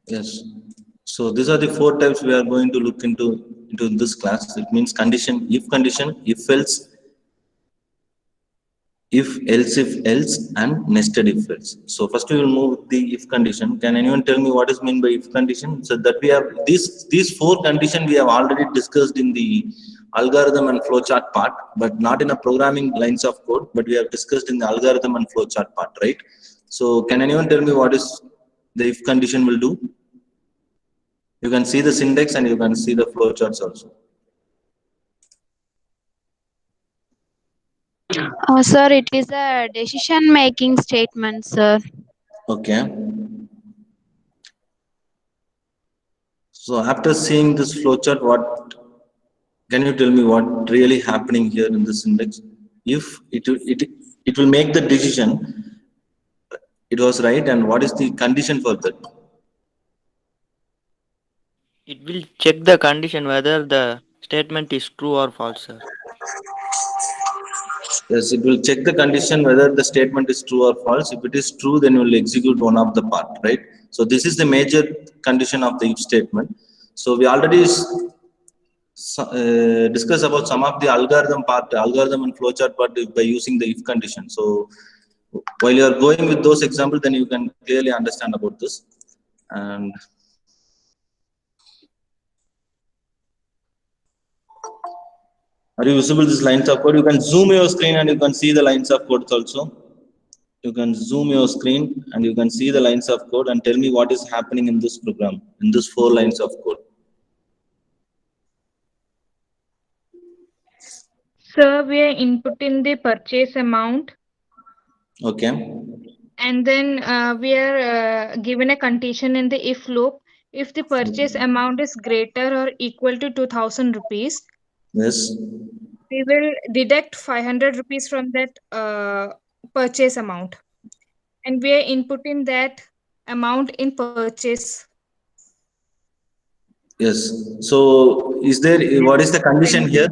Yes. So these are the four types we are going to look into this class. It means condition, if else, if else, and nested if else. So first we will move the if condition. Can anyone tell me what is meant by if condition? So that we have these four condition we have already discussed in the algorithm and flowchart part, but not in a programming lines of code, but we have discussed in the algorithm and flowchart part, right? So can anyone tell me what is the if condition will do? You can see the syntax and you can see the flowcharts also. Sir, it is a decision making statement, sir. Okay. So after seeing this flowchart, what can you tell me what really happening here in this index? If it will make the decision, it was right, and what is the condition for that? It will check the condition whether the statement is true or false, sir. Yes, it will check the condition whether the statement is true or false. If it is true, then it will execute one of the part, right? So this is the major condition of the if statement. So we already discuss about some of the algorithm and flowchart part by using the if condition. So while you are going with those examples, then you can clearly understand about this. And are you visible these lines of code? You can zoom your screen and you can see the lines of code also. You can zoom your screen and you can see the lines of code and tell me what is happening in this program, in this four lines of code. Sir, we are inputting the purchase amount, Okay. and then we are given a condition in the if loop. If the purchase amount is greater or equal to 2000 rupees, Yes. we will deduct 500 rupees from that purchase amount, and we are inputting that amount in purchase. Yes. So is there what is the condition here?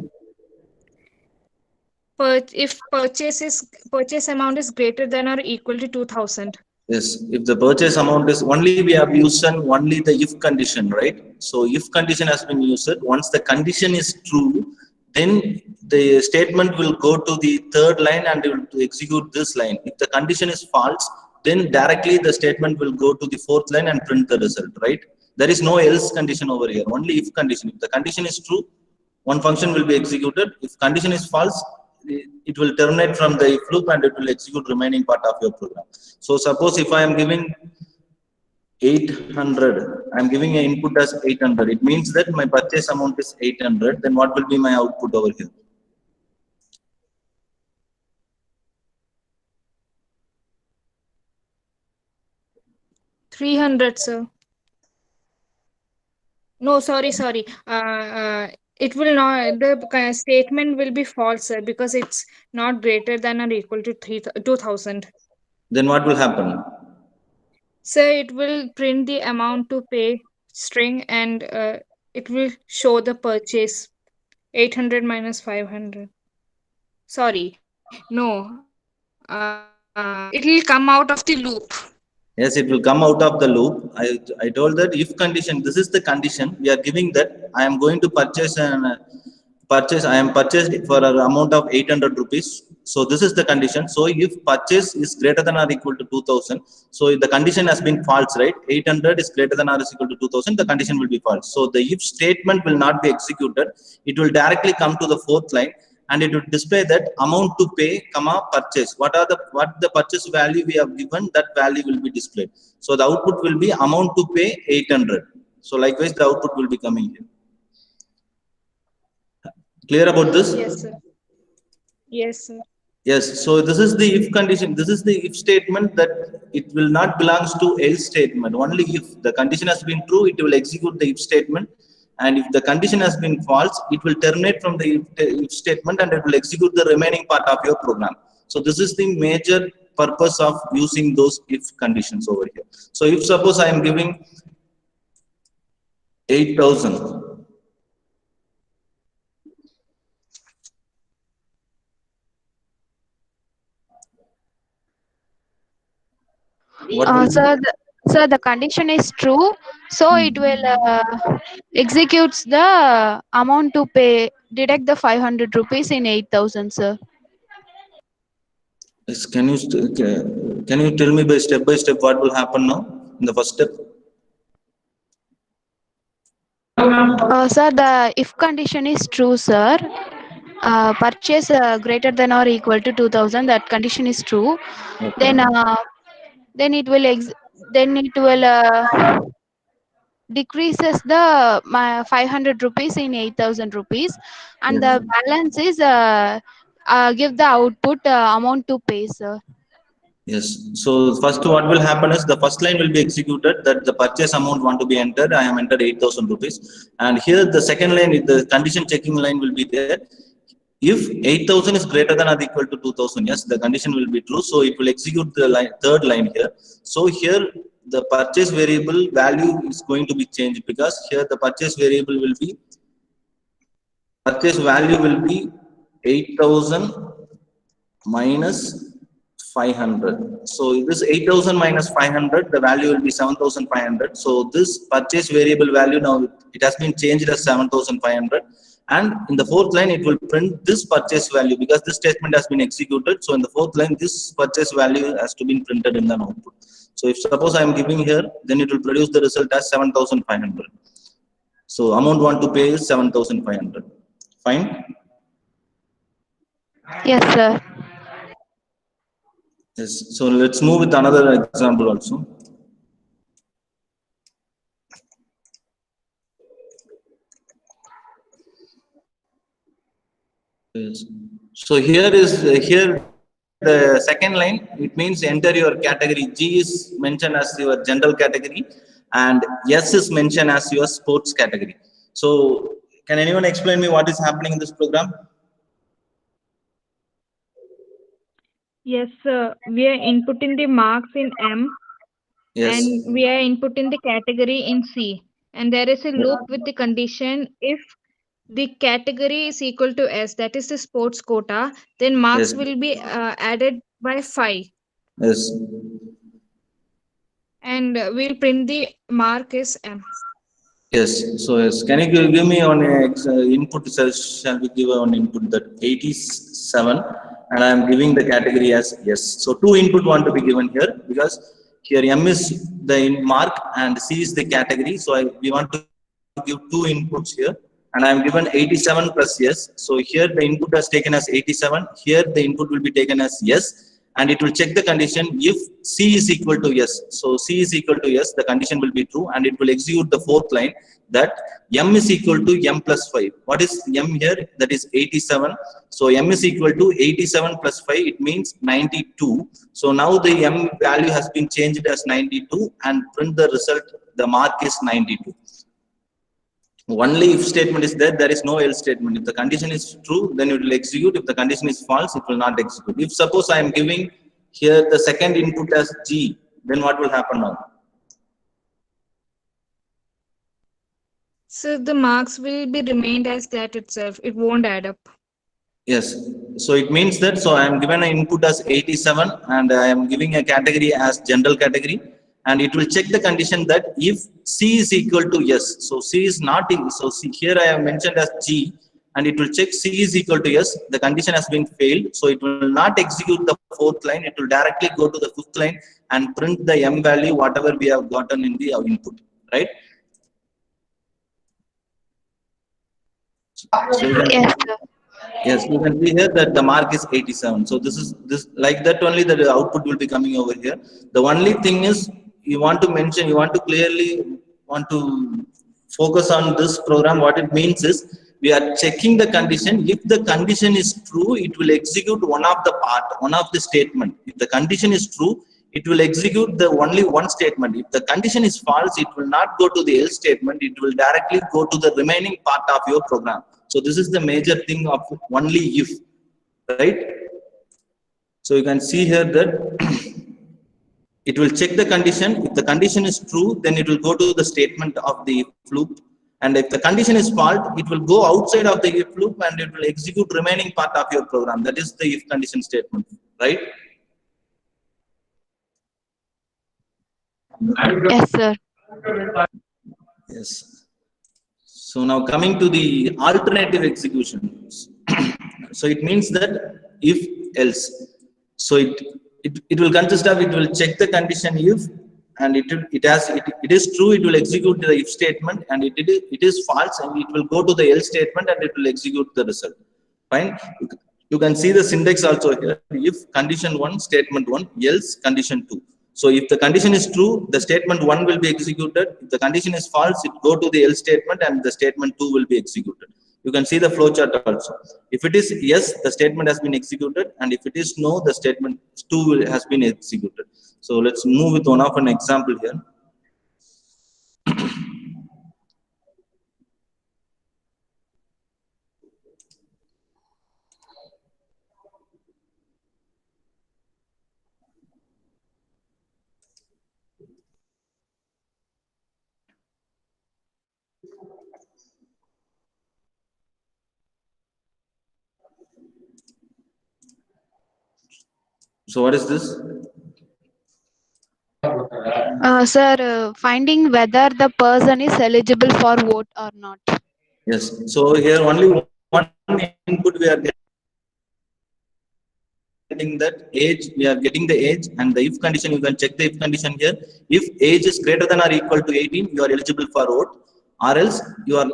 If purchase amount is greater than or equal to 2000. Yes, if the purchase amount is only we have used only the if condition, right? So if condition has been used, once the condition is true, then the statement will go to the third line and it will execute this line. If the condition is false, then directly the statement will go to the fourth line and print the result, right? There is no else condition over here, only if condition. If the condition is true, one function will be executed. If condition is false, it will terminate from the if loop and it will execute remaining part of your program. So suppose if I am giving 800, I am giving an input as 800. It means that my purchase amount is 800. Then what will be my output over here? $300, sir. No, sorry. It will not. The statement will be false, sir, because it's not greater than or equal to 2000. Then what will happen? So it will print the amount to pay string, and it will show the purchase 800 minus 500. Sorry, no. It will come out of the loop. Yes, it will come out of the loop. I told that if condition, this is the condition we are giving, that I am going to purchase, I am purchased for an amount of 800 rupees. So this is the condition. So if purchase is greater than or equal to 2000, so the condition has been false, right? 800 is greater than or is equal to 2000, the condition will be false. So the if statement will not be executed. It will directly come to the fourth line and it will display that amount to pay comma purchase. What the purchase value we have given, that value will be displayed. So the output will be amount to pay 800. So likewise the output will be coming here. Clear about this? Yes, sir. Yes, sir. Yes. So this is the if condition. This is the if statement, that it will not belongs to else statement. Only if the condition has been true, it will execute the if statement. And if the condition has been false, it will terminate from the if statement and it will execute the remaining part of your program. So this is the major purpose of using those if conditions over here. So if suppose I am giving 8,000. What will Sir, So the condition is true. So it will executes the amount to pay, deduct the 500 rupees in 8,000, sir. Yes, can you tell me by step what will happen now in the first step? Sir, the if condition is true, sir, purchase greater than or equal to 2,000, that condition is true. Okay. Then it will decreases the 500 rupees in 8,000 rupees, and Yes. the balance is give the output amount to pay, sir. Yes. So first what will happen is the first line will be executed, that the purchase amount want to be entered. I am entered 8,000 rupees. And here the second line, the condition checking line will be there. If 8,000 is greater than or equal to 2,000, yes, the condition will be true. So it will execute the third line here. So here the purchase variable value is going to be changed, because here the purchase variable will be, purchase value will be 8,000 minus 500. So this 8,000 minus 500, the value will be 7,500. So this purchase variable value now it has been changed as 7,500. And in the fourth line, it will print this purchase value, because this statement has been executed. So in the fourth line, this purchase value has to be printed in the output. So if suppose I am giving here, then it will produce the result as 7,500. So amount want to pay is 7,500. Fine. Yes, sir. Yes. So let's move with another example also. Yes. So here the second line, it means enter your category. G is mentioned as your general category, and S is mentioned as your sports category. So can anyone explain me what is happening in this program? Yes, sir. We are inputting the marks in M Yes. and we are inputting the category in C. And there is a loop with the condition if the category is equal to S, that is the sports quota, then marks Yes. will be added by 5. Yes. And we'll print the mark is M. Yes. So yes. Can you give me on input? Shall we give on input that 87, and I am giving the category as yes. So two input want to be given here, because here M is the mark and C is the category. So we want to give two inputs here, and I am given 87 plus yes. So here the input has taken as 87. Here the input will be taken as yes. And it will check the condition if C is equal to yes. So C is equal to yes, the condition will be true, and it will execute the fourth line, that M is equal to M plus 5. What is M here? That is 87. So M is equal to 87 plus 5, it means 92. So now the M value has been changed as 92, and print the result, the mark is 92. Only if statement is there is no else statement. If the condition is true, then it will execute. If the condition is false, it will not execute. If suppose I am giving here the second input as G, then what will happen now? So the marks will be remained as that itself. It won't add up. Yes. So it means that, so I am given an input as 87, and I am giving a category as general category, and it will check the condition that if C is equal to yes. So C is not, so see here I have mentioned as G, and it will check C is equal to yes. The condition has been failed. So it will not execute the fourth line. It will directly go to the fifth line and print the M value, whatever we have gotten in the input, right? So Yes, sir. yes, you can see here that the mark is 87. So this like that only the output will be coming over here. The only thing is you want to mention, you want to clearly want to focus on this program. What it means is we are checking the condition. If the condition is true, it will execute one of the statement. If the condition is true, it will execute the only one statement. If the condition is false, it will not go to the else statement. It will directly go to the remaining part of your program. So this is the major thing of only if, right? So you can see here that it will check the condition. If the condition is true, then it will go to the statement of the if loop. And if the condition is false, it will go outside of the if loop and it will execute remaining part of your program. That is the if condition statement, right? Yes, sir. Yes. So now coming to the alternative executions. So it means that if else. So it will consist of, it will check the condition if, and it is true, it will execute the if statement, and it is false, and it will go to the else statement and it will execute the result. Fine. You can see the syntax also here. If condition 1, statement 1, else condition 2. So if the condition is true, the statement 1 will be executed. If the condition is false, it go to the else statement and the statement 2 will be executed. You can see the flowchart also. If it is yes, the statement has been executed, and if it is no, the statement 2 has been executed. So let's move with one of an example here. So what is this? Sir, finding whether the person is eligible for vote or not. Yes. So here only one input we are getting, that age, we are getting the age, and the if condition, you can check the if condition here. If age is greater than or equal to 18, you are eligible for vote, or else you are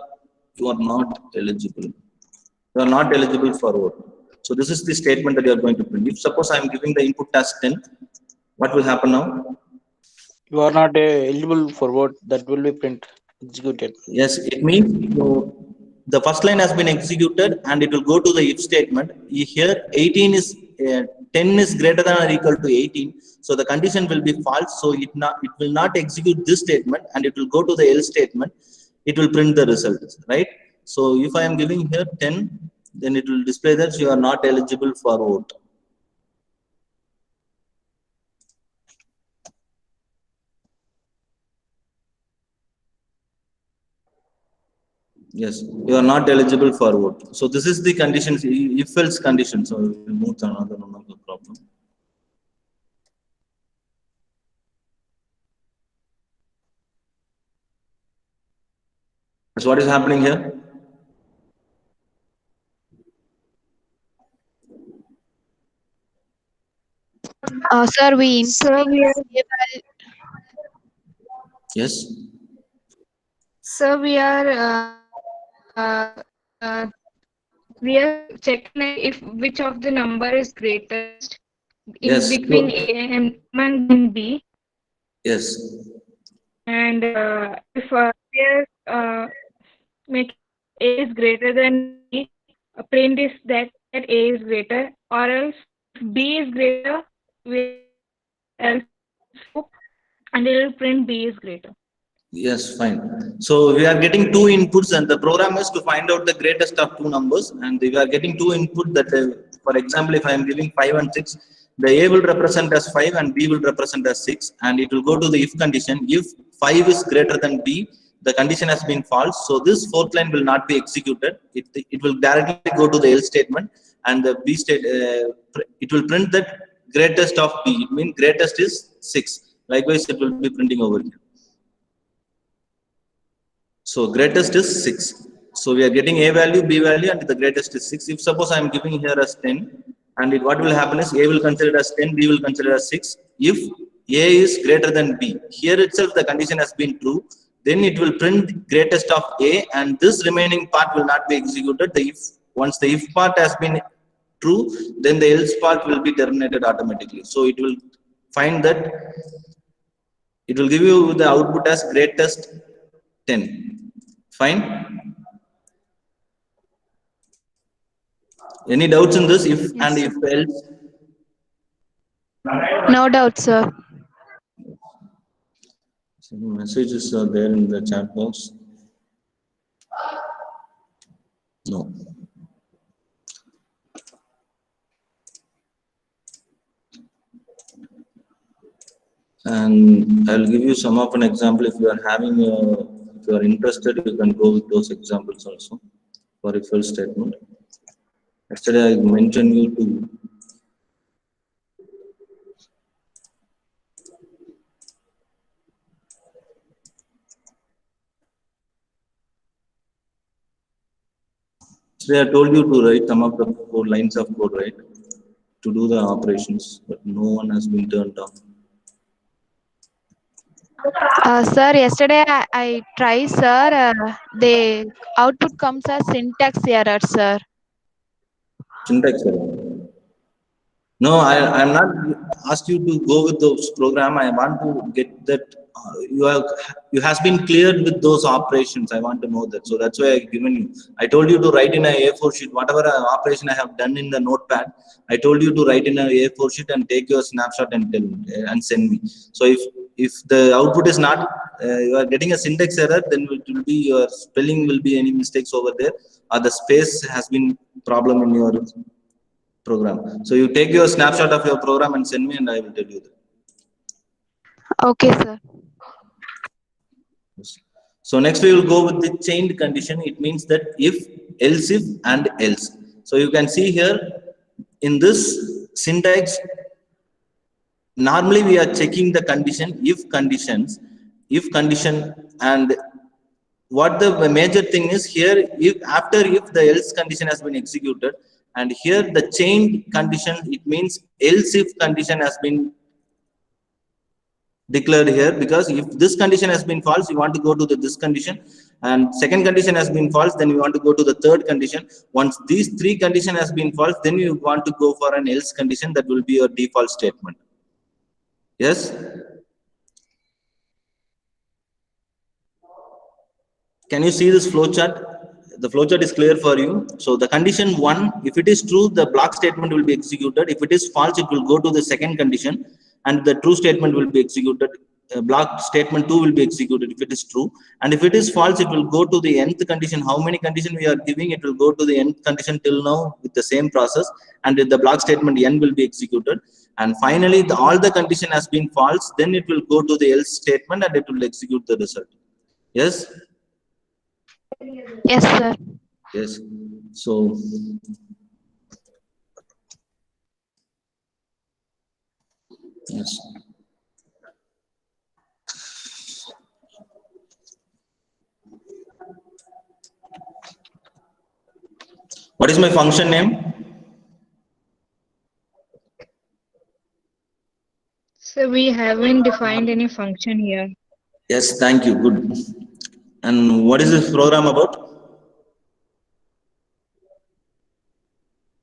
not eligible. You are not eligible for vote. So this is the statement that you are going to print. If suppose I am giving the input as 10, what will happen now? You are not eligible for vote. That will be print executed. Yes, it means the first line has been executed and it will go to the if statement. Here 18 is 10 is greater than or equal to 18. So the condition will be false. So it will not execute this statement, and it will go to the else statement. It will print the result, right? So if I am giving here 10, then it will display that you are not eligible for vote. Yes, you are not eligible for vote. So this is the conditions, if else condition. So we will move to another one of the problem. So what is happening here? Sir, we Sir, we are Yes. Sir, we are checking like if which of the number is greatest in Yes. between A and B, Yes. and if we are making A is greater than B, print is that A is greater, or else if B is greater, we else loop, and it will print B is greater. Yes, fine. So we are getting two inputs, and the program is to find out the greatest of two numbers, and we are getting two input that, for example, if I am giving 5 and 6, the A will represent as 5 and B will represent as 6, and it will go to the if condition. If 5 is greater than B, the condition has been false, so this fourth line will not be executed. It will directly go to the else statement, and the B state, it will print that greatest of B. It means greatest is 6. Likewise, it will be printing over here. So greatest is 6. So we are getting A value, B value, and the greatest is 6. If suppose I am giving here as 10, and what will happen is A will consider as 10, B will consider as 6. If A is greater than B, here itself the condition has been true, then it will print greatest of A, and this remaining part will not be executed. Once the if part has been true, then the else part will be terminated automatically. So it will find that, it will give you the output as greatest 10. Fine. Any doubts in this? If Yes, and sir. if else? No doubt, sir. Some messages are there in the chat box. No. And I'll give you some of an example. If you are having, if you are interested, you can go with those examples also for if else statement. Yesterday I mentioned you to So I told you to write some of the 4 lines of code, right? To do the operations, but no one has been turned on. Sir, yesterday I tried, sir. The output comes as syntax error, sir. Syntax error. No, I'm not asked you to go with those program. I want to get that you has been cleared with those operations. I want to know that. So that's why I given you. I told you to write in a A4 sheet whatever operation I have done in the notepad. I told you to write in a A4 sheet and take your snapshot and tell and send me. So if the output is not you are getting a syntax error, then it will be your spelling will be any mistakes over there, or the space has been problem in your program. So you take your snapshot of your program and send me, and I will tell you that. Okay, sir. So next we will go with the chained condition. It means that if, else if, and else. So you can see here in this syntax, normally we are checking the condition, if conditions, if condition, and what the major thing is here, if after if the else condition has been executed, and here the chained condition, it means else if condition has been declared here, because if this condition has been false, you want to go to this condition, and second condition has been false, then you want to go to the third condition. Once these 3 condition has been false, then you want to go for an else condition. That will be your default statement. Yes. Can you see this flow chart? The flow chart is clear for you. So the condition 1, if it is true, the block statement will be executed. If it is false, it will go to the second condition, and the true statement will be executed. Block statement 2 will be executed if it is true, and if it is false, it will go to the nth condition. How many condition we are giving? It will go to the nth condition till now with the same process, and the block statement n will be executed. And finally, all the condition has been false, then it will go to the else statement and it will execute the result. Yes. Yes, sir. Yes. So yes. What is my function name? So we haven't defined any function here. Yes, thank you. Good. And what is this program about?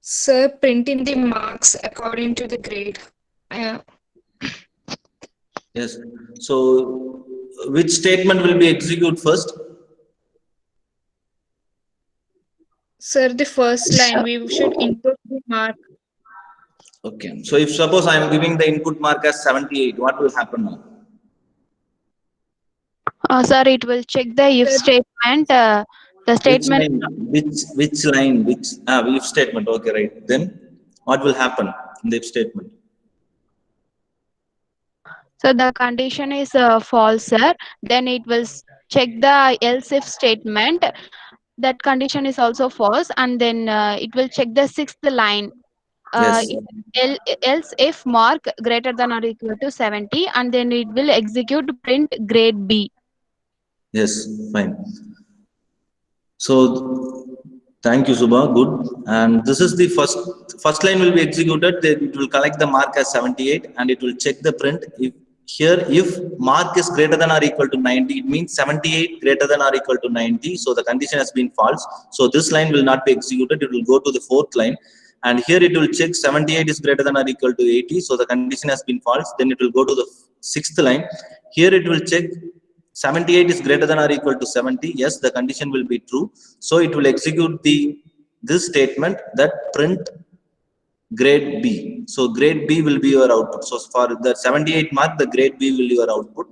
Sir, printing the marks according to the grade. Yes. So which statement will be executed first? Sir, the first line, we should input the mark. Okay. So if suppose I am giving the input mark as 78, what will happen now? Sir, it will check the if statement. The statement. Which line? Which if statement? Okay, right. Then what will happen in the if statement? So the condition is false, sir. Then it will check the else if statement. That condition is also false, and then it will check the 6th line. Yes. Else if mark greater than or equal to 70, and then it will execute print grade B. Yes, fine. So thank you, Subha. Good. And this is the first line will be executed. Then it will collect the mark as 78, and it will check the print. If mark is greater than or equal to 90, it means 78 greater than or equal to 90. So the condition has been false. So this line will not be executed. It will go to the 4th line. And here it will check 78 is greater than or equal to 80. So the condition has been false. Then it will go to the 6th line. Here it will check 78 is greater than or equal to 70. Yes, the condition will be true. So it will execute this statement that print grade B. So grade B will be your output. So for the 78 mark, the grade B will be your output.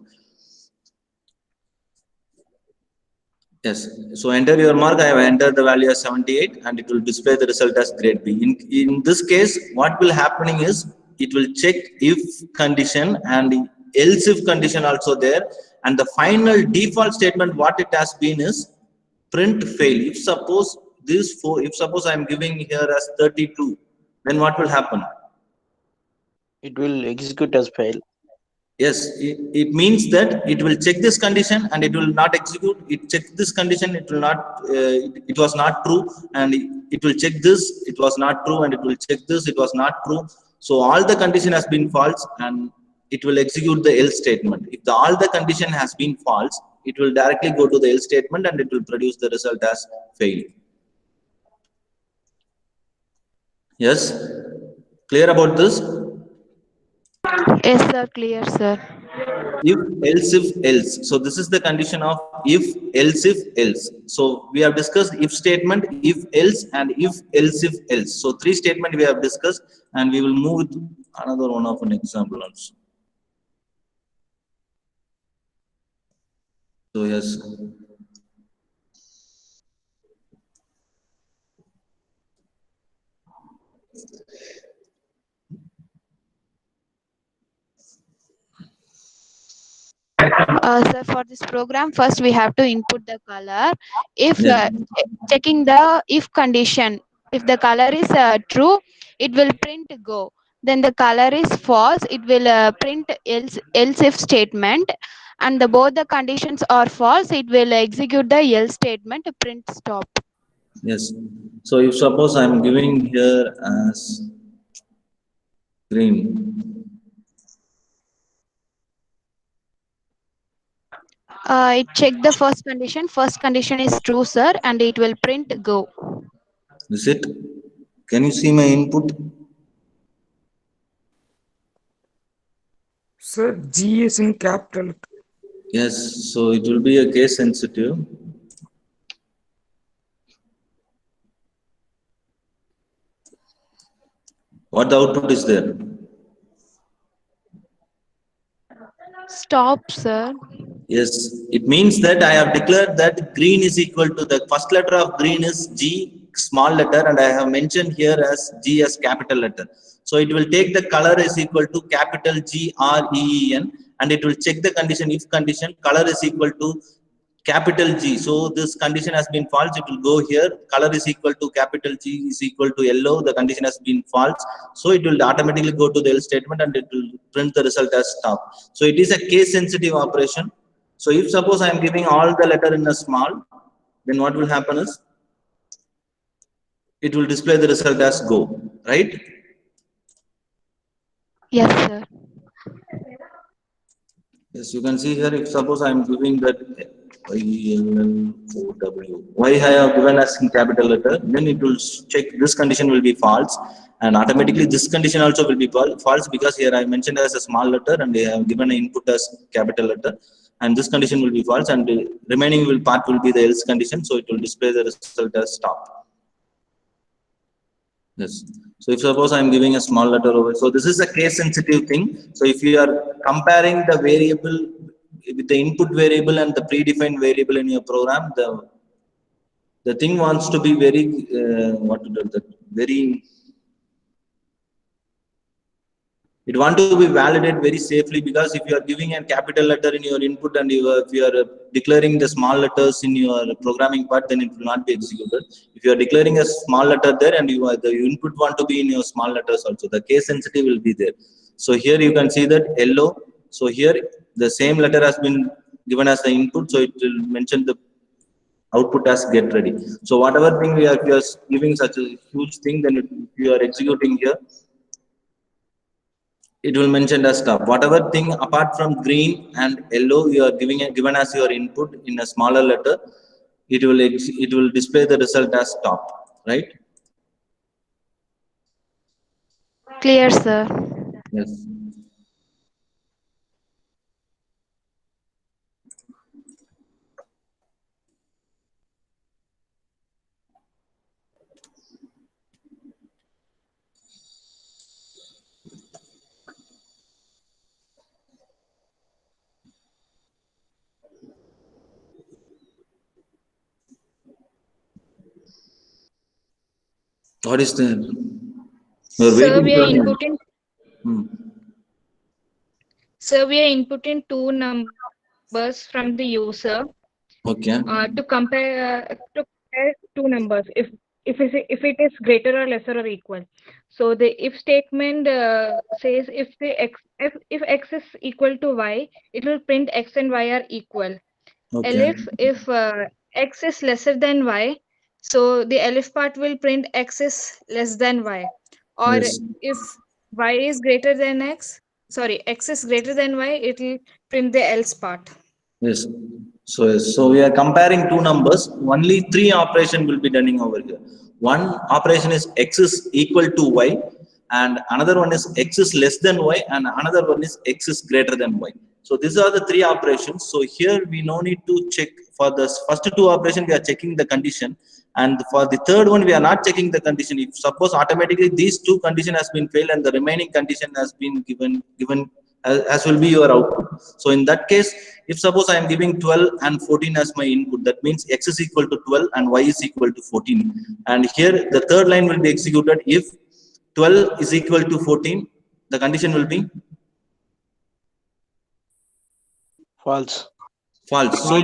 Yes. So enter your mark. I have entered the value as 78, and it will display the result as grade B. In this case, what will happening is it will check if condition and else if condition also there, and the final default statement what it has been is print fail. If suppose I am giving here as 32, then what will happen? It will execute as fail. Yes, it means that it will check this condition and it will not execute. It check this condition, it will not, it was not true, and it will check this, it was not true, and it will check this, it was not true. So all the condition has been false, and it will execute the else statement. If all the condition has been false, it will directly go to the else statement and it will produce the result as fail. Yes, clear about this? Yes, sir. Clear, sir. If, else, if, else. So this is the condition of if, else, if, else. So we have discussed if statement, if, else, and if, else, if, else. So three statement we have discussed, and we will move with another one of an example also. So yes. Sir, for this program, first we have to input the color. If Yes. checking the if condition, if the color is true, it will print go. Then the color is false, it will print else if statement. And both the conditions are false, it will execute the else statement, print stop. Yes. So if suppose I am giving here as green. It check the first condition. First condition is true, sir, and it will print go. Is it? Can you see my input? Sir, G is in capital. Yes. So it will be a case sensitive. What the output is there? Stop, sir. Yes, it means that I have declared that green is equal to the first letter of green is G small letter, and I have mentioned here as G as capital letter. So it will take the color is equal to capital G R E E N, and it will check the condition. If condition color is equal to capital G, so this condition has been false, it will go here. Color is equal to capital G is equal to yellow, the condition has been false, so it will automatically go to the else statement and it will print the result as stop. So it is a case sensitive operation. So if suppose I am giving all the letter in a small, then what will happen is it will display the result as go, right? Yes, sir. Yes, you can see here, if suppose I am giving that YLL4W, why I have given as in capital letter, then it will check this condition will be false, and automatically this condition also will be false, because here I mentioned as a small letter and they have given an input as capital letter, and this condition will be false, and the remaining part will be the else condition, so it will display the result as stop. Yes. So if suppose I am giving a small letter over, so this is a case sensitive thing. So if you are comparing the variable with the input variable and the predefined variable in your program, the thing wants to be very it want to be validated very safely, because if you are giving a capital letter in your input and if you are declaring the small letters in your programming part, then it will not be executed. If you are declaring a small letter there and the input want to be in your small letters also, the case sensitive will be there. So here you can see that yellow. So here the same letter has been given as the input, so it will mention the output as get ready. So whatever thing we are giving such a huge thing, then if you are executing here, it will mention as stop. Whatever thing apart from green and yellow you are given as your input in a smaller letter, it will display the result as stop, right? Clear, sir. Yes. What is there? You're Sir, waiting we are for me. inputting. Sir, we are inputting two numbers from the user Okay. to compare two numbers. if it is greater or lesser or equal. So the if statement says if x is equal to y, it will print x and y are equal. Okay. If x is lesser than y, so the elif part will print x is less than y. Or Yes. if y is greater than x, sorry, x is greater than y, it will print the else part. Yes. So we are comparing two numbers. Only three operation will be done over here. One operation is x is equal to y, and another one is x is less than y, and another one is x is greater than y. So these are the three operations. So here we no need to check for the first two operation. We are checking the condition, and for the third one we are not checking the condition. If suppose automatically these two condition has been failed and the remaining condition has been given as will be your output. So in that case, if suppose I am giving 12 and 14 as my input, that means x is equal to 12 and y is equal to 14. And here the third line will be executed if 12 is equal to 14, the condition will be False. false. So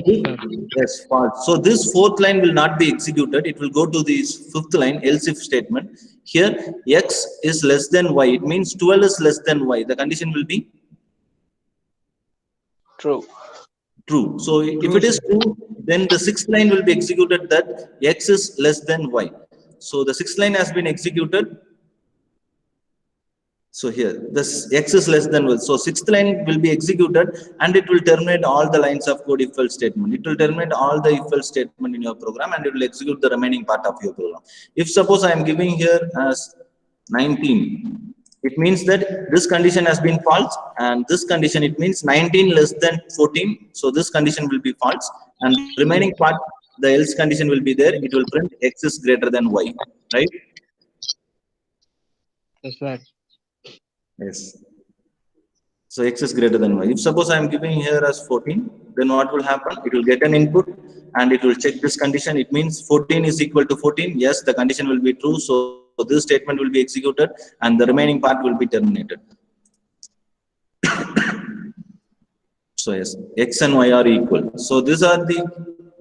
yes, false. So this fourth line will not be executed. It will go to this fifth line, else if statement. Here x is less than y. It means 12 is less than y. The condition will be True. true. So if it is true, then the sixth line will be executed that x is less than y. So the sixth line has been executed. So here, this x is less than y. So sixth line will be executed and it will terminate all the lines of code if else statement. It will terminate all the if else statement in your program and it will execute the remaining part of your program. If suppose I am giving here as 19, it means that this condition has been false, and this condition, it means 19 less than 14. So this condition will be false, and remaining part, the else condition will be there. It will print x is greater than y, right? That's right. Yes. So x is greater than y. If suppose I am giving here as 14, then what will happen? It will get an input and it will check this condition. It means 14 is equal to 14. Yes, the condition will be true. So this statement will be executed and the remaining part will be terminated. So yes, x and y are equal. So these are the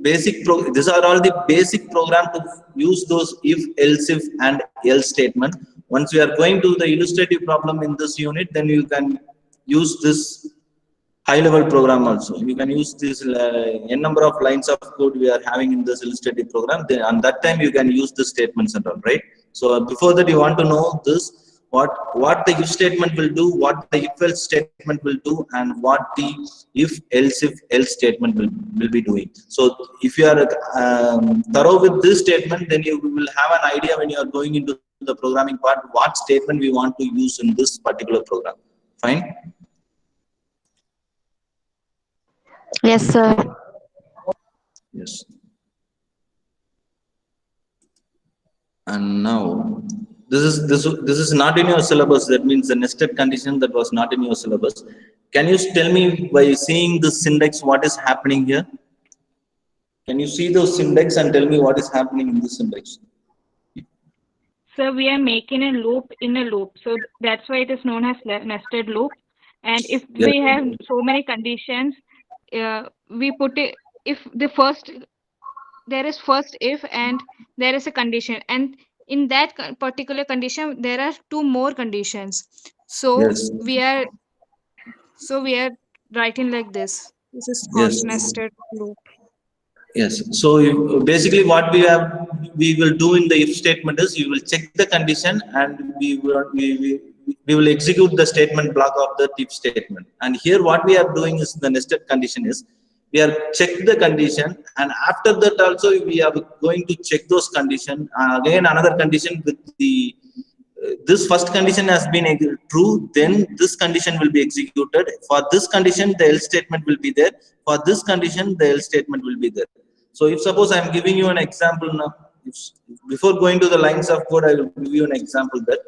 these are all the basic program to use those if, else if and else statement. Once we are going to the illustrative problem in this unit, then you can use this high level program also. You can use this n number of lines of code we are having in this illustrative program. Then on that time you can use the statements and all, right? So before that you want to know this, what the if statement will do, what the if else statement will do, and what the if else statement will be doing. So if you are thorough with this statement, then you will have an idea when you are going into the programming part what statement we want to use in this particular program. Fine. Yes, sir. Yes. And now this is not in your syllabus. That means the nested condition that was not in your syllabus. Can you tell me by seeing the syntax what is happening here? Can you see those syntax and tell me what is happening in this syntax? So we are making a loop in a loop. So that's why it is known as nested loop. And if Yes. we have so many conditions, we put it, if the first, there is first if and there is a condition. And in that particular condition, there are two more conditions. So Yes. we are writing like this. This is called Yes. nested loop. Yes. So basically, what we will do in the if statement is we will check the condition and we will execute the statement block of the if statement. And here, what we are doing is the nested condition is we are check the condition, and after that also we are going to check those condition again another condition with the this first condition has been true, then this condition will be executed. For this condition, the else statement will be there. For this condition, the else statement will be there. So if suppose I am giving you an example now, before going to the lines of code, I will give you an example that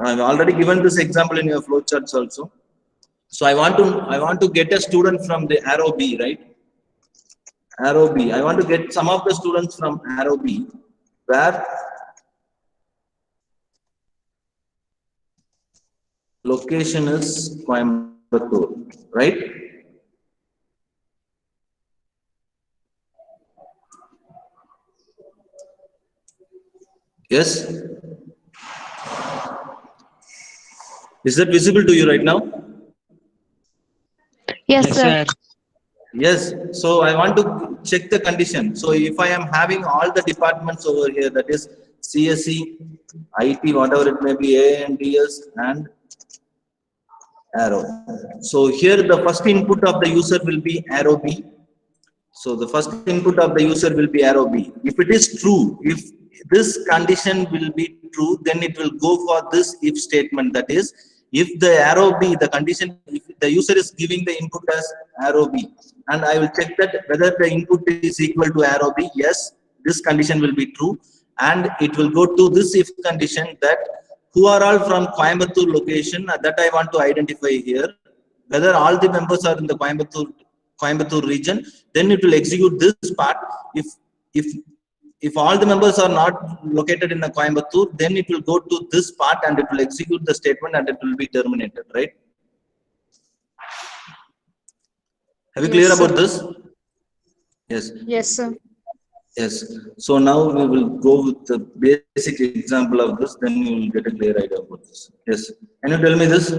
I have already given this example in your flowcharts also. So I want to get a student from the arrow B, right? Arrow B. I want to get some of the students from arrow B, where location is Coimbatore, right? Yes? Is that visible to you right now? Yes, sir. Yes. So I want to check the condition. So if I am having all the departments over here, that is CSE, IT, whatever it may be, ANDS and arrow. So here the first input of the user will be arrow B. So the first input of the user will be arrow B. If it is true, if this condition will be true, then it will go for this if statement. That is, if the arrow B, the condition, if the user is giving the input as arrow B, and I will check that whether the input is equal to arrow B, yes, this condition will be true. And it will go to this if condition that who are all from Coimbatore location, that I want to identify here. Whether all the members are in the Coimbatore region, then it will execute this part. If if all the members are not located in the Coimbatore, then it will go to this part and it will execute the statement and it will be terminated, right? Have you clear Yes, sir. about this? Yes. Yes, sir. Yes. So now we will go with the basic example of this, then you will get a clear idea about this. Yes. Can you tell me this?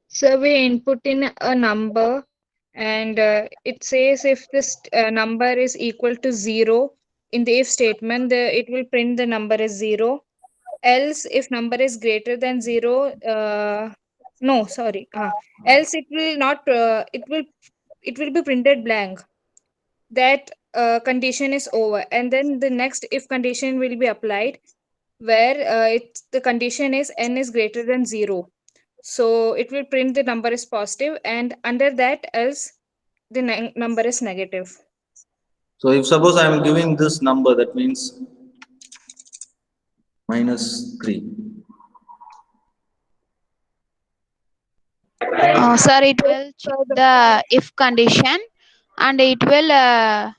So we input in a number and it says if this number is equal to 0 in the if statement, it will print the number as 0. Else, if number is greater than 0, no, sorry. Else it will not, it will be printed blank. That condition is over. And then the next if condition will be applied where the condition is n is greater than 0. So it will print the number is positive, and under that else the number is negative. So if suppose I am giving this number, that means -3. Sir, it will check the if condition and it will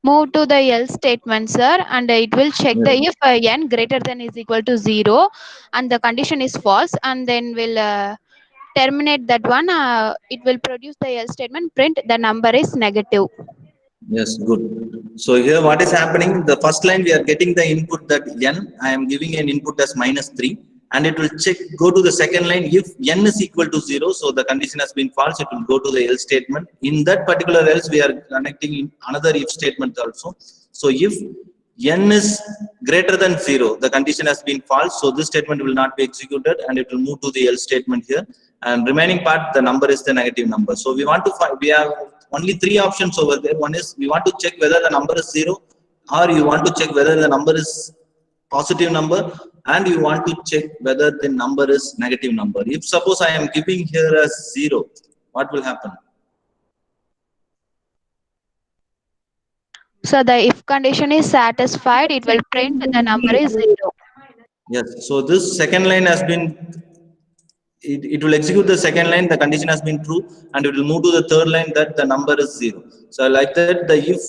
move to the else statement, sir, and it will check the if n greater than is equal to 0 and the condition is false, and then will terminate that one. It will produce the else statement, print the number is negative. Yes, good. So here what is happening, the first line we are getting the input that n, I am giving an input as -3, and it will check, go to the second line, if n is equal to 0, so the condition has been false, it will go to the else statement. In that particular else, we are connecting in another if statement also. So if n is greater than 0, the condition has been false, so this statement will not be executed and it will move to the else statement here. And remaining part, the number is the negative number. So we want to find, we have only 3 options over there. One is we want to check whether the number is 0, or you want to check whether the number is positive number, and you want to check whether the number is negative number. If suppose I am giving here as 0, what will happen? So the if condition is satisfied, it will print the number is 0. Yes. So this second line has been, it will execute the second line, the condition has been true, and it will move to the third line that the number is 0. So like that, the if,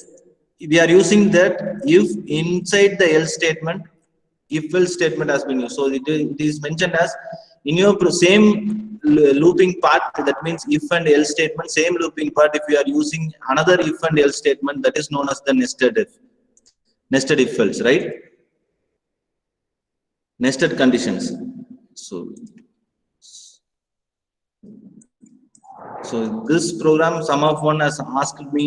we are using that if inside the else statement, if else statement has been used. So it is mentioned as in your same looping part, that means if and else statement, same looping part, if you are using another if and else statement, that is known as the nested if else, right? Nested conditions. So this program, some of one has asked me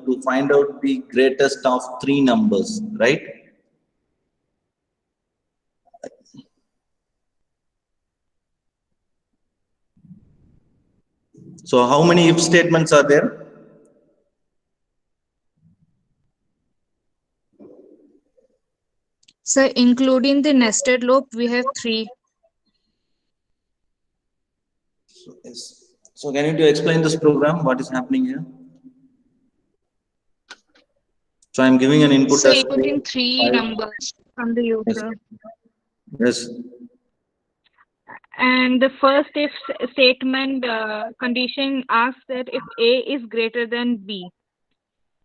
to find out the greatest of 3 numbers, right? So how many if statements are there? So including the nested loop, we have 3. So, yes. So can you explain this program? What is happening here? So I'm giving an input So as inputting 3 numbers from the user. Yes. And the first if statement condition asks that if A is greater than B.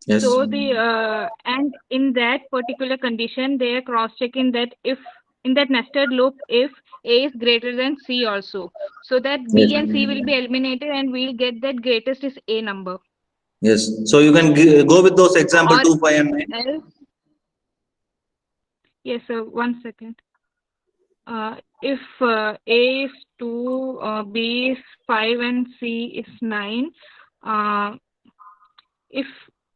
Yes. So the and in that particular condition, they are cross-checking that if in that nested loop if A is greater than C also. So that B Yes. and C will be eliminated and we'll get that greatest is A number. Yes. So you can go with those example Or 2, 5 and 9. else, yes, sir, 1 second. If A is 2, B is 5 and C is 9, if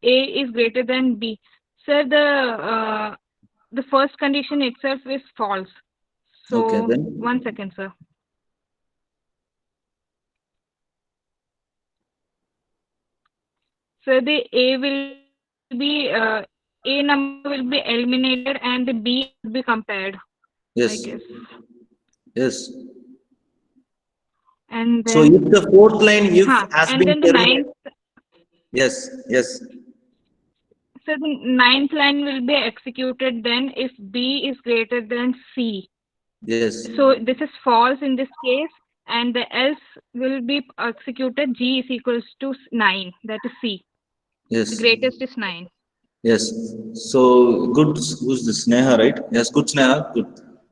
A is greater than B, sir, the first condition itself is false. So Okay, then. 1 second, sir. So the A will be A number will be eliminated and the B will be compared, I Yes. guess. Yes. And So then if the fourth line if has and been then the terminated. ninth, Yes. Yes. so the ninth line will be executed then if B is greater than C. Yes. So this is false in this case, and the else will be executed G is equals to 9, that is C. The Yes. greatest is 9. Yes. So good. Who's this? Sneha, right? Yes. Good, Sneha. Good.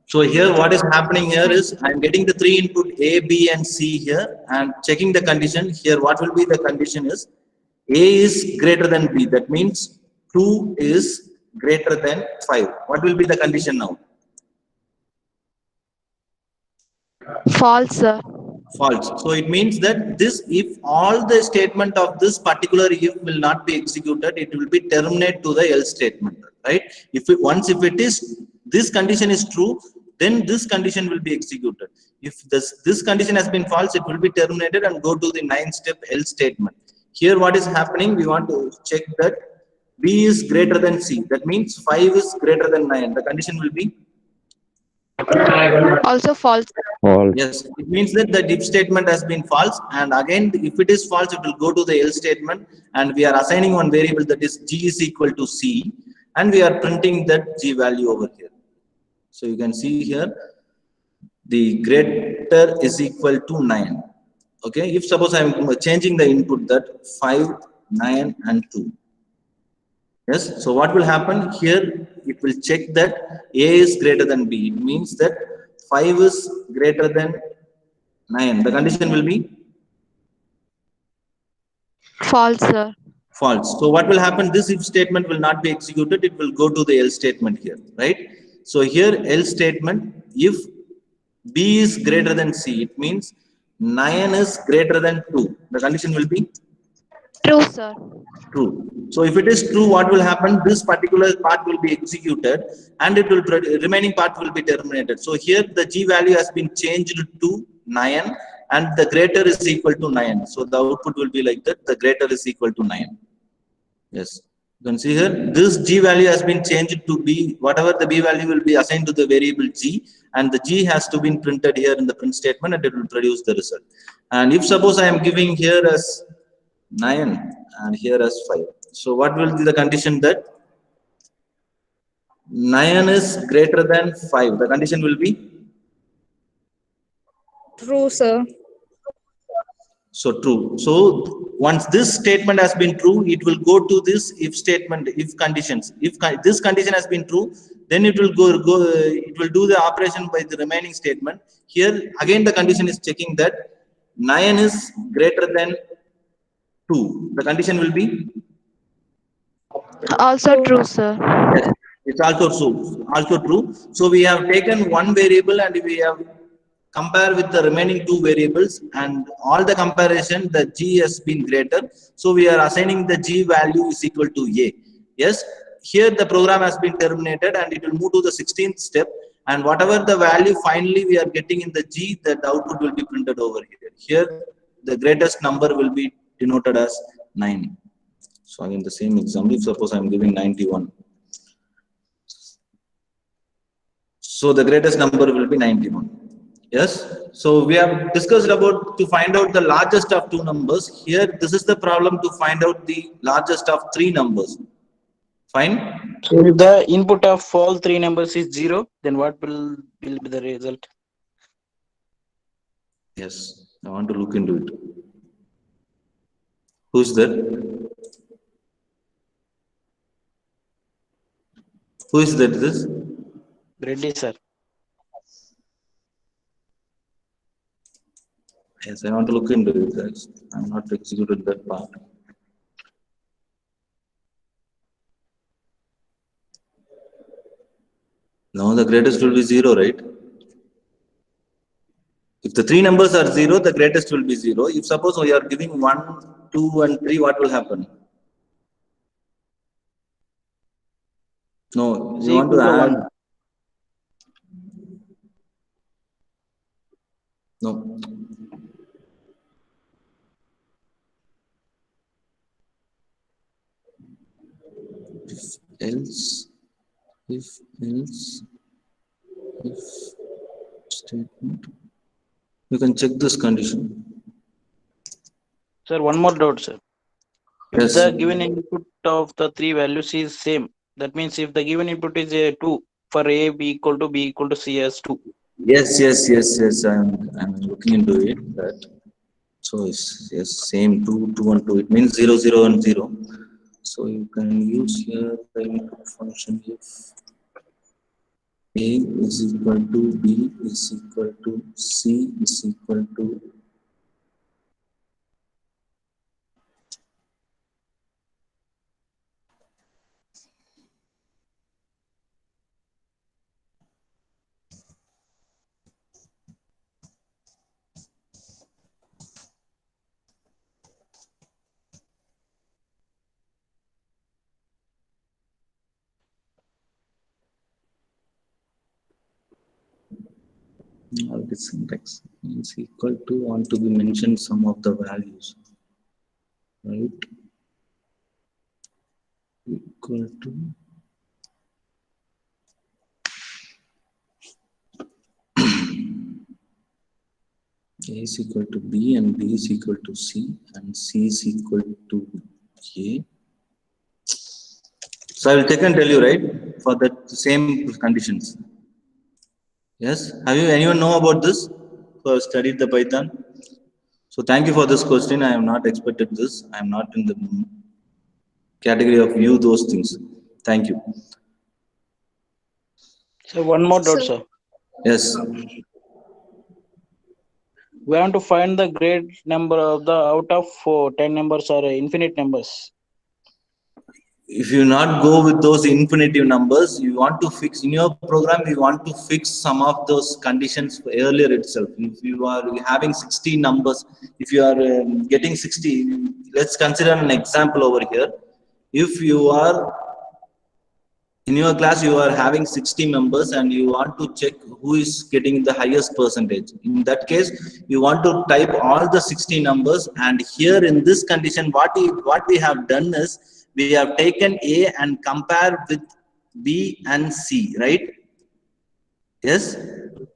So here, what is happening here is I'm getting the 3 input A, B, and C here, and checking the condition. Here, what will be the condition is A is greater than B. That means 2 is greater than 5. What will be the condition now? False, sir. False. So it means that this, if all the statement of this particular if will not be executed, it will be terminate to the else statement, right? If it is this condition is true, then this condition will be executed. If this condition has been false, it will be terminated and go to the 9-step else statement. Here, what is happening? We want to check that B is greater than C. That means 5 is greater than 9. The condition will be. Also false. False. Yes, it means that the if statement has been false, and again, if it is false, it will go to the else statement, and we are assigning one variable that is G is equal to C, and we are printing that G value over here. So you can see here, the greater is equal to 9. Okay, if suppose I am changing the input that 5, 9, and 2. Yes, so what will happen here? It will check that A is greater than B. It means that 5 is greater than 9. The condition will be False, sir. false. So what will happen? This if statement will not be executed. It will go to the else statement here, right? So here else statement, if B is greater than C, it means 9 is greater than 2. The condition will be True, sir. true. So if it is true, what will happen? This particular part will be executed and it will remaining part will be terminated. So here the G value has been changed to 9 and the greater is equal to 9. So the output will be like that. The greater is equal to 9. Yes. You can see here, this G value has been changed to B. Whatever the B value will be assigned to the variable G, and the G has to be printed here in the print statement and it will produce the result. And if suppose I am giving here as 9 and here as 5. So what will be the condition that 9 is greater than 5? The condition will be? True, sir. So true. So once this statement has been true, it will go to this if statement, if conditions. If this condition has been true, then it will it will do the operation by the remaining statement. Here again the condition is checking that 9 is greater than 2. The condition will be? Also true, sir. Yes, it's also true. So we have taken one variable and we have compare with the remaining two variables, and all the comparison the G has been greater. So we are assigning the G value is equal to A. Yes, here the program has been terminated and it will move to the 16th step, and whatever the value finally we are getting in the G, that the output will be printed over here. Here the greatest number will be denoted as 9. So again the same example, if suppose I am giving 91. So the greatest number will be 91. Yes. So we have discussed about to find out the largest of two numbers. Here, this is the problem to find out the largest of three numbers. Fine. So if the input of all three numbers is 0, then what will be the result? Yes. I want to look into it. Who's that? Who is that? This? Reddy, sir. Yes, I want to look into it, guys. I'm not executed that part. No, the greatest will be 0, right? If the three numbers are 0, the greatest will be 0. If suppose we are giving 1, 2, and 3, what will happen? No, Is you want equal to to add. 1. No. Else, if statement, you can check this condition. Sir, one more doubt, sir. If Yes. the given input of the three values is same, that means if the given input is a 2 for A, B equal to C as 2. Yes. I'm looking into it. That so it's yes, same 2, 2, and 2. It means 0, 0, and 0. So you can use here the input function if A is equal to B is equal to C is equal to the syntax is equal to want to be mentioned some of the values, right? Equal to A is equal to B and B is equal to C and C is equal to A. So I will take and tell you, right, for that same conditions. Yes. Have you anyone know about this? Who have studied the Python? So thank you for this question. I have not expected this. I am not in the category of view those things. Thank you. So one more doubt, So, sir. Yes. We want to find the great number of the out of 10 numbers or infinite numbers. If you not go with those infinitive numbers, you want to fix in your program, you want to fix some of those conditions earlier itself. If you are having 60 numbers, if you are getting 60, let's consider an example over here. If you are in your class, you are having 60 members and you want to check who is getting the highest percentage. In that case, you want to type all the 60 numbers, and here in this condition, what we have done is we have taken A and compared with B and C, right? Yes.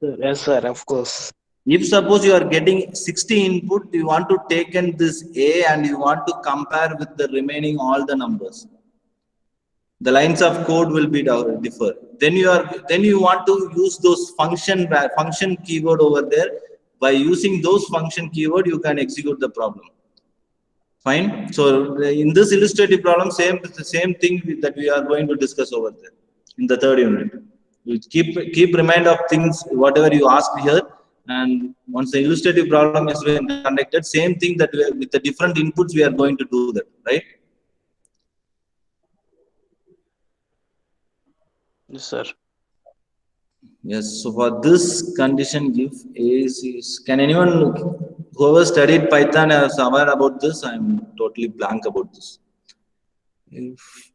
Yes, sir, of course. If suppose you are getting 60 input, you want to take in this A and you want to compare with the remaining all the numbers. The lines of code will be differ. Then you want to use those function keyword over there. By using those function keyword, you can execute the problem. Fine. So in this illustrative problem, same thing that we are going to discuss over there in the third unit. You keep remind of things whatever you asked here, and once the illustrative problem is being conducted, same thing that with the different inputs we are going to do that, right? Yes, sir. Yes. So for this condition, if A is, can anyone, whoever studied Python is aware about this? I'm totally blank about this. If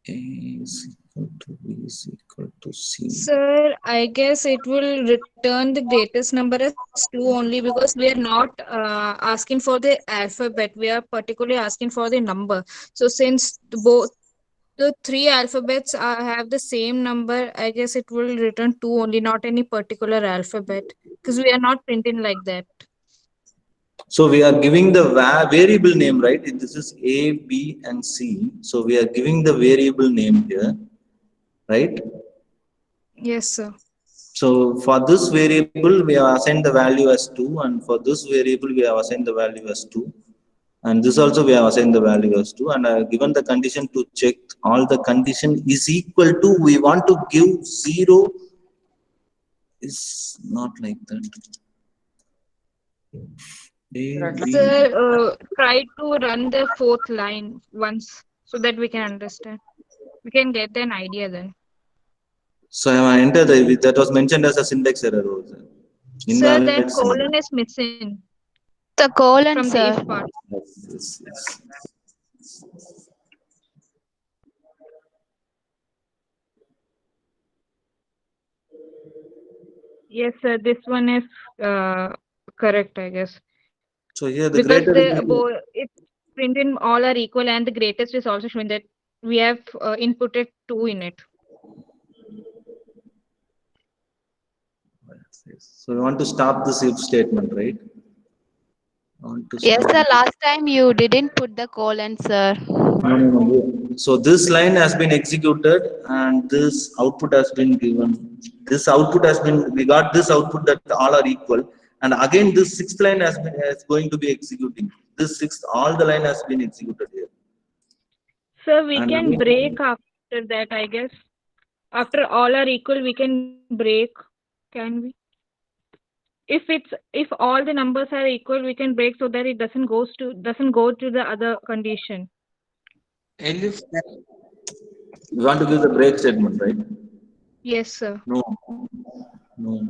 A is equal to B is equal to C. sir, I guess it will return the greatest number as 2 only, because we are not asking for the alphabet. We are particularly asking for the number. So since both the three alphabets have the same number, I guess it will return 2 only, not any particular alphabet, because we are not printing like that. So we are giving the variable name, right? This is A, B, and C. So we are giving the variable name here, right? Yes, sir. So for this variable, we have assigned the value as 2, and for this variable, we have assigned the value as 2. And this also we have assigned the value as 2, and given the condition to check all the condition is equal to, we want to give 0 is not like that. A, B. Sir, try to run the fourth line once so that we can understand. We can get an idea then. So I have entered that was mentioned as a syntax error. Also. Sir, Invalid that syntax. colon is missing The colon, from the sir. if part. Yes, yes. Yes, sir, this one is correct, I guess. So here the Because greater it's printed all are equal and the greatest is also showing that we have inputted 2 in it. So we want to stop this if statement, right? I want to Yes, stop. sir. Last time you didn't put the colon, sir. No. So this line has been executed and this output has been given. This output has been, we got this output that all are equal. And again, this sixth line is going to be executing. This sixth, all the line has been executed here. So we And can again- break after that, I guess. After all are equal, we can break. Can we? If all the numbers are equal, we can break so that it doesn't go to the other condition. Elif, We want to give the break statement, right? Yes, sir. No. No.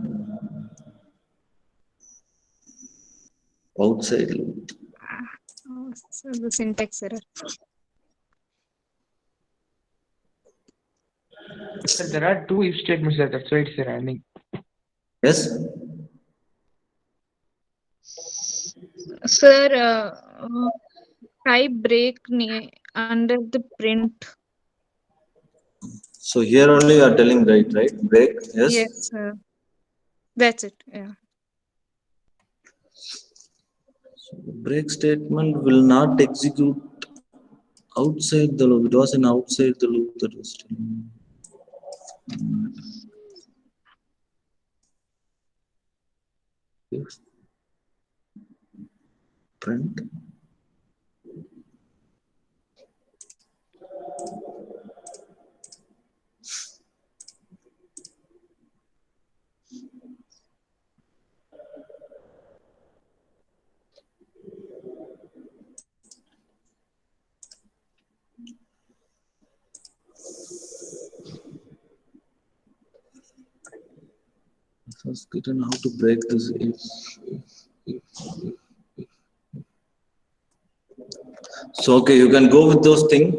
Outside loop. Oh, so the syntax error. sir, there are two if statements there. That's why it's running. Yes? Sir, type break under the print. So here only you are telling right? Break, yes? Yes, sir. That's it. Yeah. So the break statement will not execute outside the loop. It was an outside the loop that was telling. If print. First, get on how to break this if. So okay, you can go with those things.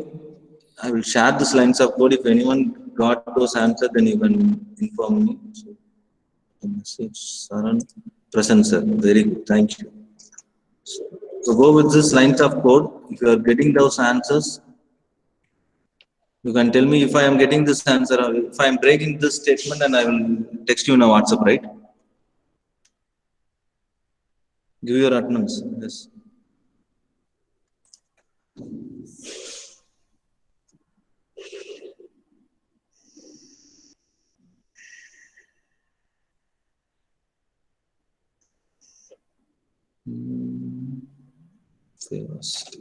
I will share these lines of code. If anyone got those answers, then you can inform me. So, the message, Saran, present sir. Very good. Thank you. So go with these lines of code. If you are getting those answers, you can tell me if I am getting this answer or if I am breaking this statement, and I will text you in a WhatsApp, right? Give your attendance. Yes. First.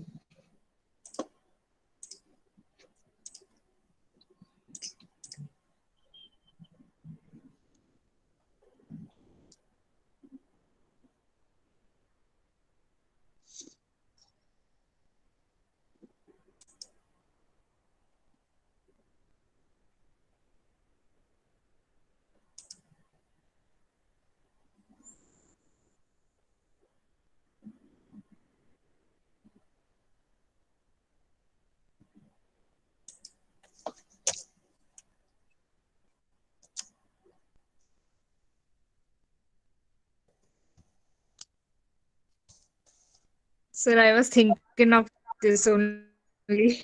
Sir, I was thinking of this only.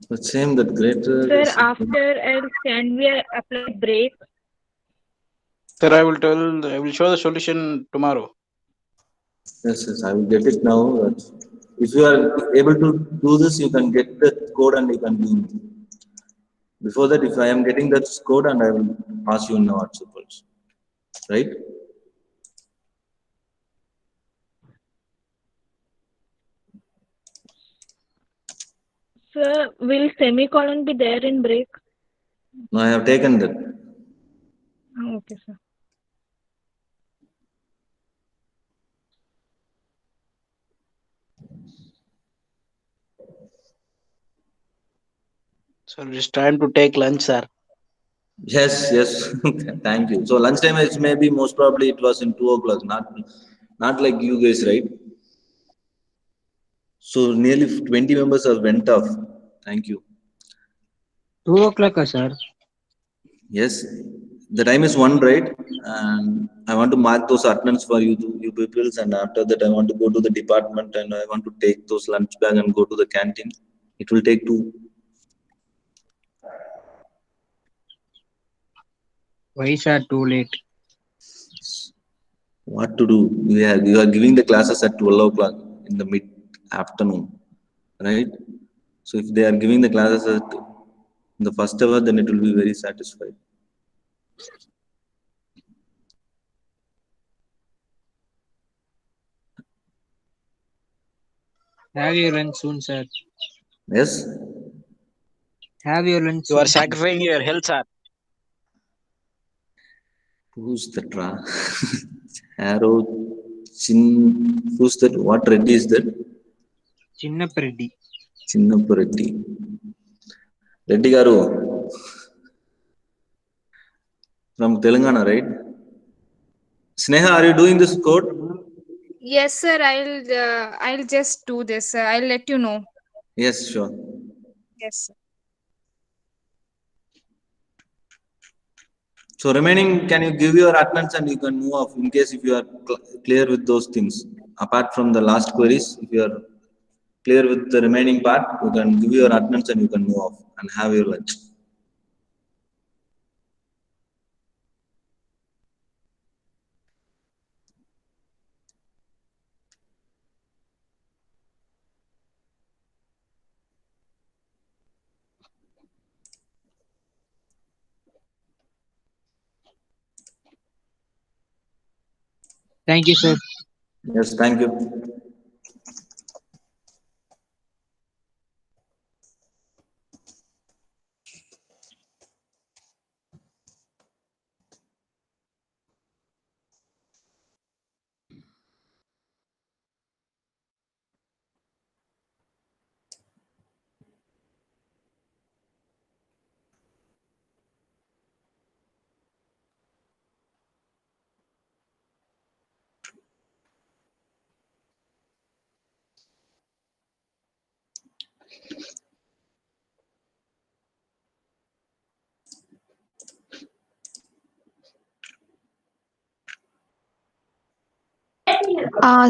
But same that greater. Sir, is- after else, can we apply break? Sir, I will show the solution tomorrow. Yes, I will get it now. If you are able to do this, you can get the code and you can do it. Before that, if I am getting that code, and I will pass you in the WhatsApp also. Right? Sir, will semicolon be there in break? No, I have taken that. Okay, sir. So it's time to take lunch, sir. Yes, yes. Thank you. So lunchtime is maybe most probably it was in 2 o'clock, not like you guys, right? So nearly 20 members have went off. Thank you. 2 o'clock, sir. Yes, the time is one, right? And I want to mark those attendance for you peoples, and after that I want to go to the department and I want to take those lunch bag and go to the canteen. It will take 2. Why, sir, too late? What to do? You are giving the classes at 12 o'clock in the mid afternoon, right? So if they are giving the classes at the first hour, then it will be very satisfied. Have your lunch soon, sir. Yes. Have your lunch You are soon. sacrificing your health, sir. Who's that? Arrow, Chin. Who's that? What Reddy is that? Chinnappa Reddy. Chinnappa Reddy. Reddy Garu. From Telangana, right? Sneha, are you doing this code? Yes, sir. I'll just do this, sir. I'll let you know. Yes, sure. Yes, sir. So remaining, can you give your attendance and you can move off in case if you are clear with those things. Apart from the last queries, if you are clear with the remaining part, you can give your attendance and you can move off and have your lunch. Thank you, sir. Yes, thank you.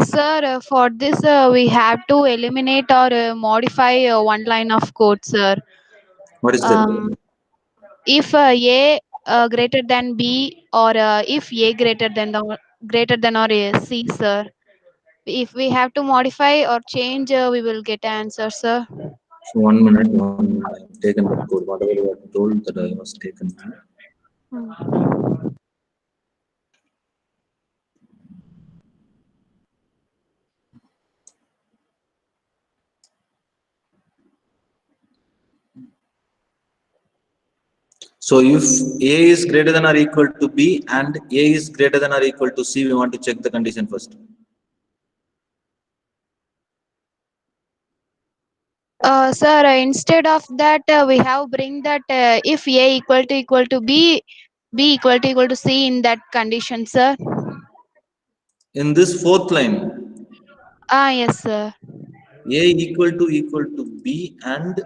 Sir, for this, we have to eliminate or modify one line of code, sir. What is that? If A greater than B, or if A greater than or C, sir. If we have to modify or change, we will get answer, sir. So 1 minute, 1 minute. I have taken that code. Whatever you have told that I was taken. So if A is greater than or equal to B and A is greater than or equal to C, we want to check the condition first. Sir, instead of that, we have bring that if A equal to B, B equal to C in that condition, sir. In this fourth line, Yes, sir. A equal to B and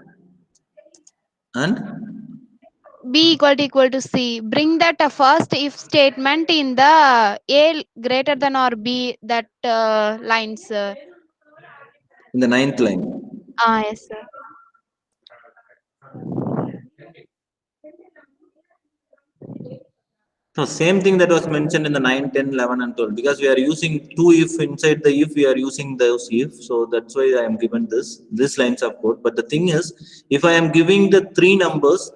B equal to C. Bring that first if statement in the A greater than or B that line, sir. in the 9th line. Yes, sir. So same thing that was mentioned in the 9, 10, 11 and 12, because we are using 2 if inside the if, we are using those if. So that's why I am given this lines of code. But the thing is, if I am giving the 3 numbers,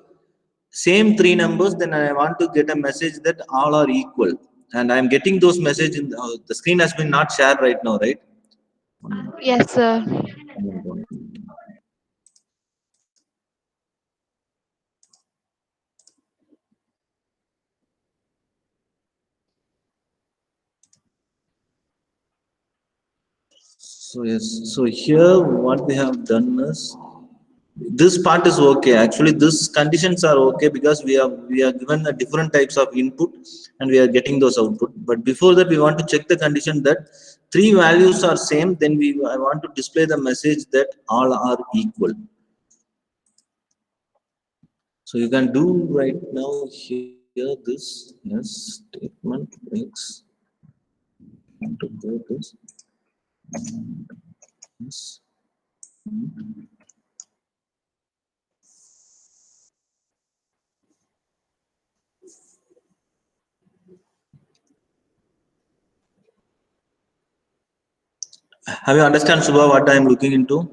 same 3 numbers, then I want to get a message that all are equal. And I am getting those message in the screen has been not shared right now, right? Yes, sir. So yes, so here what we have done is, this part is okay. Actually, these conditions are okay because we are given the different types of input and we are getting those output. But before that, we want to check the condition that three values are same. Then I want to display the message that all are equal. So you can do right now here this yes statement makes to go this yes. Have you understand, Subha, what I am looking into?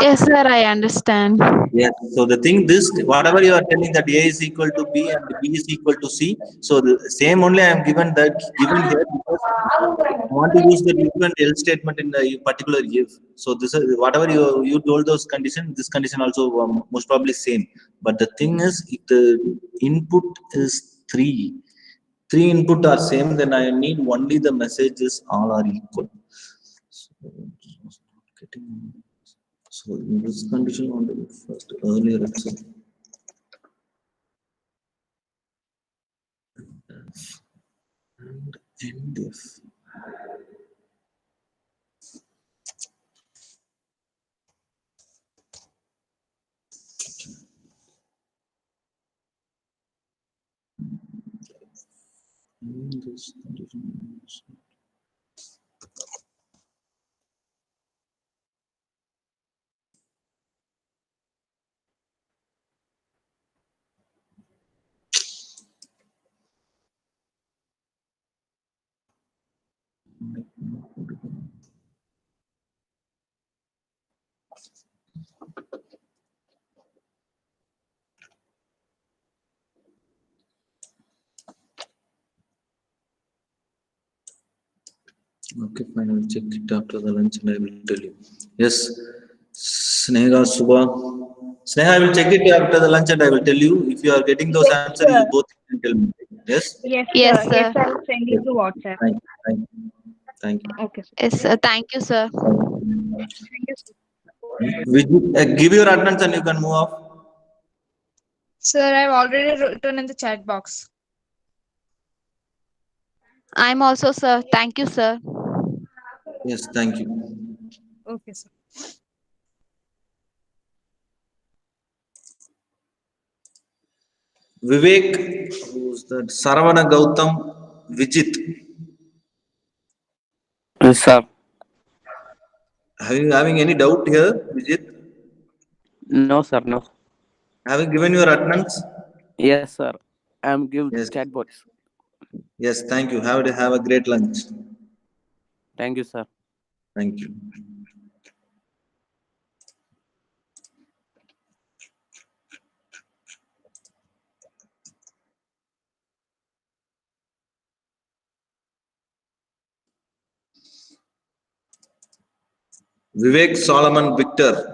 Yes, sir, I understand. Yes. So the thing, this whatever you are telling that A is equal to B and B is equal to C. So the same only I am given here because I want to use the if and else statement in the particular if. So this is whatever you told those conditions. This condition also most probably same. But the thing is, if the input is three input are same, then I need only the messages all are equal. So in this condition on the first earlier itself. And end if. In this condition. Okay, fine. I'll check it after the lunch and I will tell you. Yes, Sneha, Subha. Sneha, I will check it after the lunch and I will tell you. If you are getting those answers, you both can tell me. Yes? Yes, Yes, sir. sir. Yes, I will send Yes. it to WhatsApp. Thank you. Thank you. Thank you. Okay, sir. Yes, sir. Thank you, sir. Thank you, sir. Give your attendance and you can move off. Sir, I've already written in the chat box. I'm also, sir. Thank you, sir. Yes, thank you. Okay, sir. Vivek, who's that? Saravana Gautam, Vijit. Yes, sir. Having any doubt here, Vijit? No, sir. No. Having given your attendance? Yes, sir. I'm give Yes. chatbots. Yes, thank you. Have a great lunch. Thank you, sir. Thank you. Vivek Solomon Victor.